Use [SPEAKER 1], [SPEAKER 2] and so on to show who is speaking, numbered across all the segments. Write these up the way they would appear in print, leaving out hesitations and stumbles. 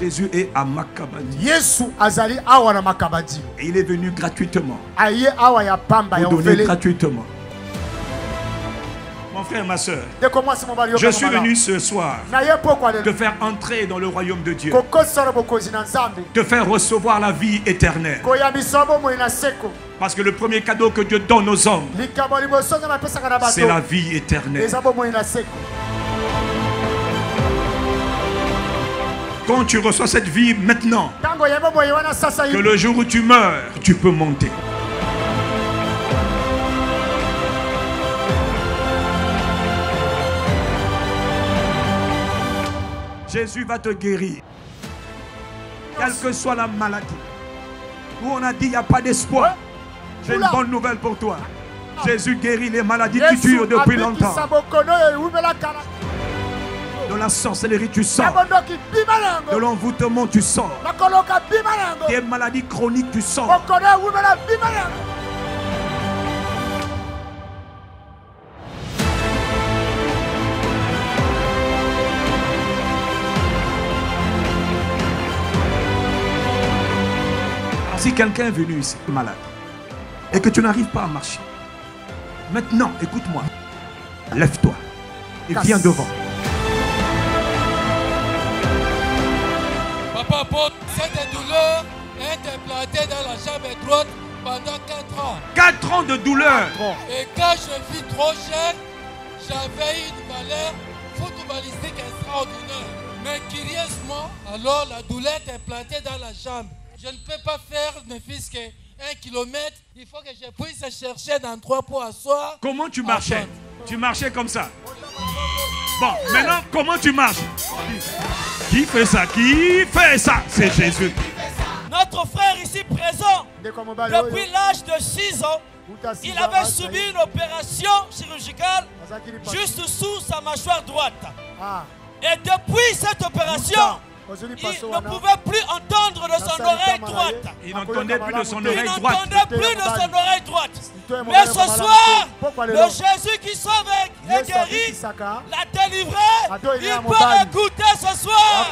[SPEAKER 1] Jésus est à Makabadi.
[SPEAKER 2] Yesu azali awa na Makabadi.
[SPEAKER 1] Et il est venu gratuitement.
[SPEAKER 2] Aye awa ya pamba ya
[SPEAKER 1] Pour donner
[SPEAKER 2] ovele.
[SPEAKER 1] gratuitement. Mon frère, ma soeur,
[SPEAKER 2] je
[SPEAKER 1] je suis venu ce soir te faire entrer dans le royaume de Dieu, te faire recevoir la vie éternelle. Parce que le premier cadeau que Dieu donne aux hommes, c'est la vie éternelle. Quand tu reçois cette vie maintenant, que le jour où tu meurs, tu peux monter. Jésus va te guérir. Quelle que soit la maladie. Où on a dit il n'y a pas d'espoir. J'ai une bonne nouvelle pour toi. Jésus guérit les maladies qui durent depuis longtemps. De la sorcellerie, tu sors. De l'envoûtement, tu sors. Des maladies chroniques, tu sors. Si quelqu'un est venu ici malade et que tu n'arrives pas à marcher, maintenant, écoute-moi, lève-toi et viens devant.
[SPEAKER 3] Papa, cette douleur est implantée dans la jambe droite pendant 4 ans.
[SPEAKER 1] 4 ans de douleur.
[SPEAKER 3] Et quand je vis trop jeune, j'avais une valeur footballistique extraordinaire. Mais curieusement, alors la douleur est implantée dans la jambe. Je ne peux pas faire ne fût-ce que 1 kilomètre. Il faut que je puisse chercher d'endroit pour asseoir.
[SPEAKER 1] Comment tu marchais? Tu marchais comme ça. Bon, maintenant, comment tu marches? Qui fait ça? Qui fait ça? C'est Jésus.
[SPEAKER 3] Notre frère ici présent, depuis l'âge de 6 ans, il avait subi une opération chirurgicale juste sous sa mâchoire droite. Et depuis cette opération, il ne pouvait plus entendre de son oreille droite.
[SPEAKER 1] Il n'entendait plus de son oreille droite.
[SPEAKER 3] Il n'entendait plus de son oreille droite. Mais ce soir, le Jésus qui sauve et guérit, l'a délivré, il peut écouter ce soir.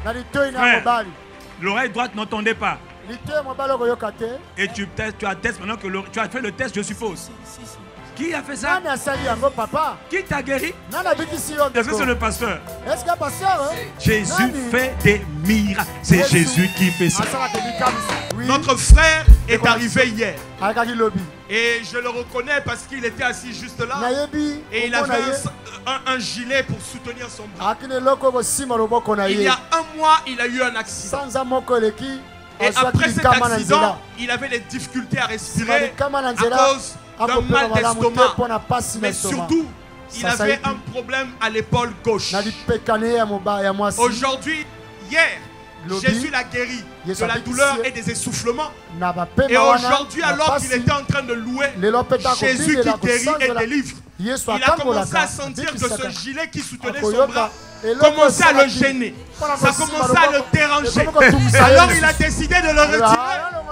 [SPEAKER 1] Frère, l'oreille droite n'entendait pas. Et tu attestes maintenant que tu as fait le test, je suppose. Qui a fait ça? Qui t'a guéri? Est-ce que c'est le pasteur? Jésus fait des miracles. C'est Jésus qui fait ça.
[SPEAKER 4] Notre frère est arrivé hier. Et je le reconnais parce qu'il était assis juste là. Et il avait un gilet pour soutenir son bras. Il y a 1 mois, il a eu un accident. Et après cet accident, il avait des difficultés à respirer à cause d'un mal d'estomac. Mais surtout, il avait un problème à l'épaule gauche. Aujourd'hui, hier, Jésus l'a guéri de la douleur et des essoufflements. Et aujourd'hui, alors qu'il était en train de louer Jésus qui guérit et délivre, il a commencé à sentir que ce gilet qui soutenait son bras commençait à le gêner. Ça commençait à le déranger. Alors il a décidé de le retirer.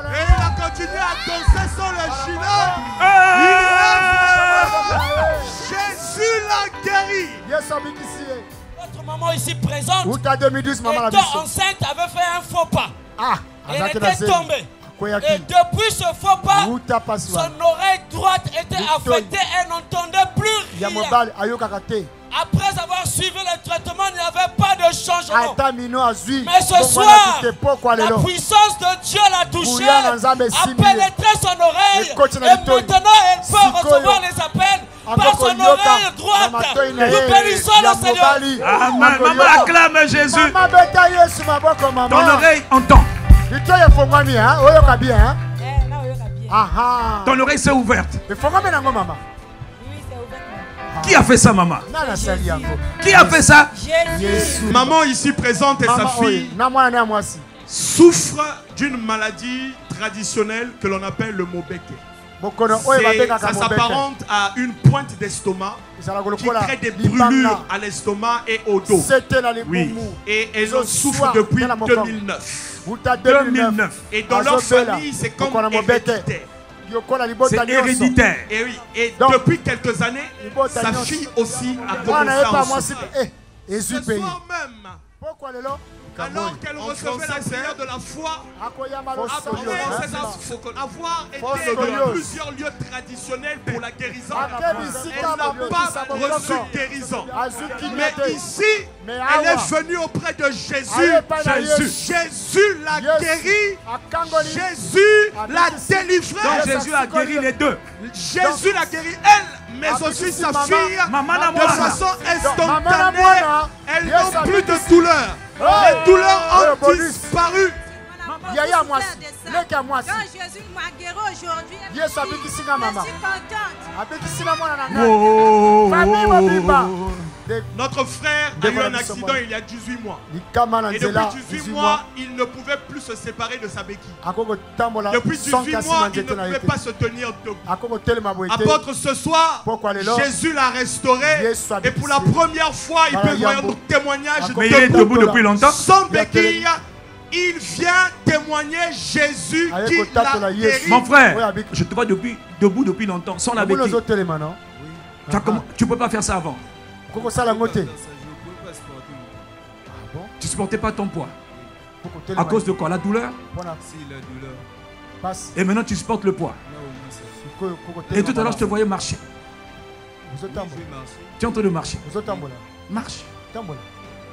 [SPEAKER 4] Et il a continué à danser sur le gilet. Jésus l'a guéri.
[SPEAKER 3] Notre maman ici présente, étant enceinte, avait fait un faux pas. Elle était tombée. Et depuis ce faux pas, son oreille droite était affectée et n'entendait plus rien. Après avoir suivi le traitement, il n'y avait pas de changement. Mais ce soir, la puissance de Dieu l'a touché, a pénétré son oreille. Et maintenant, elle peut recevoir les appels par son oreille droite. Nous bénissons le Seigneur.
[SPEAKER 1] Maman acclame Jésus. Ton oreille entend. Ton oreille s'est ouverte. Qui a fait ça, maman? Qui a fait ça?
[SPEAKER 4] Maman ici présente et sa fille souffrent d'une maladie traditionnelle que l'on appelle le mobeke. Ça s'apparente à une pointe d'estomac qui crée des brûlures à l'estomac et au dos. Oui. Et elles en souffrent depuis 2009. Et dans leur famille, c'est comme héréditaire.
[SPEAKER 1] C'est héréditaire.
[SPEAKER 4] Et oui. Et depuis quelques années, sa fille aussi a commencé à en souffrir. Ce soir même, alors qu'elle recevait la prière de la foi, après avoir été dans plusieurs lieux traditionnels pour la guérison, elle n'a pas reçu guérison. Mais ici, elle est venue auprès de Jésus. Jésus l'a guérie. Jésus l'a délivrée.
[SPEAKER 1] Donc Jésus a guéri les deux.
[SPEAKER 4] Jésus l'a guéri elle, mais aussi sa fille de façon instantanée. Elles n'ont plus de douleur. Les douleurs ont disparu.
[SPEAKER 3] Quand Jésus m'a guéri aujourd'hui, je suis contente.
[SPEAKER 4] Notre frère a eu un accident il y a 18 mois. Et depuis 18 mois, il ne pouvait plus se séparer de sa béquille. Depuis 18 mois, il ne pouvait pas se tenir debout. Apôtre, ce soir, Jésus l'a restauré. Et pour la première fois, il peut voir notre témoignage
[SPEAKER 1] debout depuis longtemps.
[SPEAKER 4] Sans béquille. Il vient témoigner Jésus qui l'a guéri.
[SPEAKER 1] Mon frère, je te vois debout depuis longtemps, sans la béquille. Tu ne peux pas faire ça avant. Tu ne supportais pas ton poids. À cause de quoi? La douleur? Et maintenant tu supportes le poids. Et tout à l'heure je te voyais marcher. Tu es en train de marcher. Marche.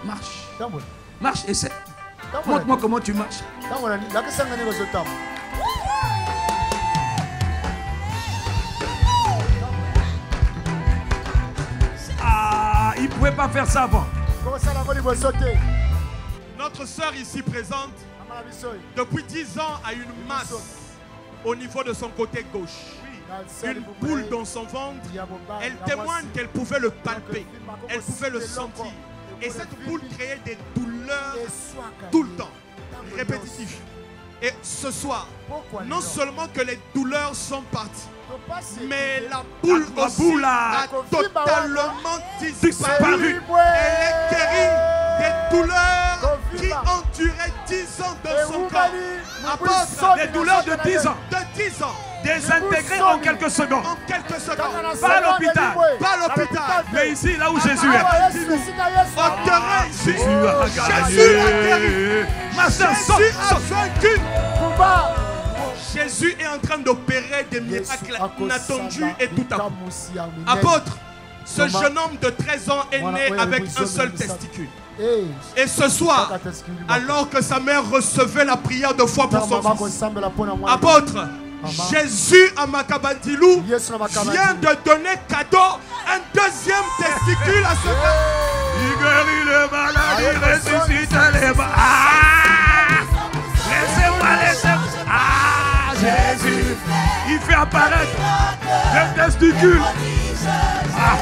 [SPEAKER 1] Marche. Marche, essaie. Montre-moi comment tu marches. Ah, il ne pouvait pas faire ça avant.
[SPEAKER 4] Notre sœur ici présente, depuis 10 ans, a une masse au niveau de son côté gauche. Une boule dans son ventre. Elle témoigne qu'elle pouvait le palper. Elle pouvait le sentir. Et cette boule créait des douleurs tout le temps, répétitif. Et ce soir, non seulement que les douleurs sont parties, mais la boule aussi a totalement disparu. Elle est guérie des douleurs qui ont duré 10 ans dans son corps. Apôtre,
[SPEAKER 1] des douleurs de 10 ans.
[SPEAKER 4] De 10 ans.
[SPEAKER 1] Désintégré en quelques secondes.
[SPEAKER 4] En quelques secondes.
[SPEAKER 1] Pas à l'hôpital.
[SPEAKER 4] Pas à l'hôpital.
[SPEAKER 1] Mais ici, là où Jésus est.
[SPEAKER 4] Au terrain ici.
[SPEAKER 1] Jésus a gagné.
[SPEAKER 4] Jésus a vaincu. Jésus est en train d'opérer des miracles inattendus et tout à coup. Apôtre, ce jeune homme de 13 ans est né avec un seul testicule. Et ce soir, alors que sa mère recevait la prière de foi pour son fils, apôtre, Jésus à Makabandilou vient de donner cadeau un deuxième testicule à ce gars.
[SPEAKER 1] Il guérit les malades, il ressuscite les malades. Laissez-moi, laissez-moi. Ah, Jésus, il fait apparaître le testicule. Ah.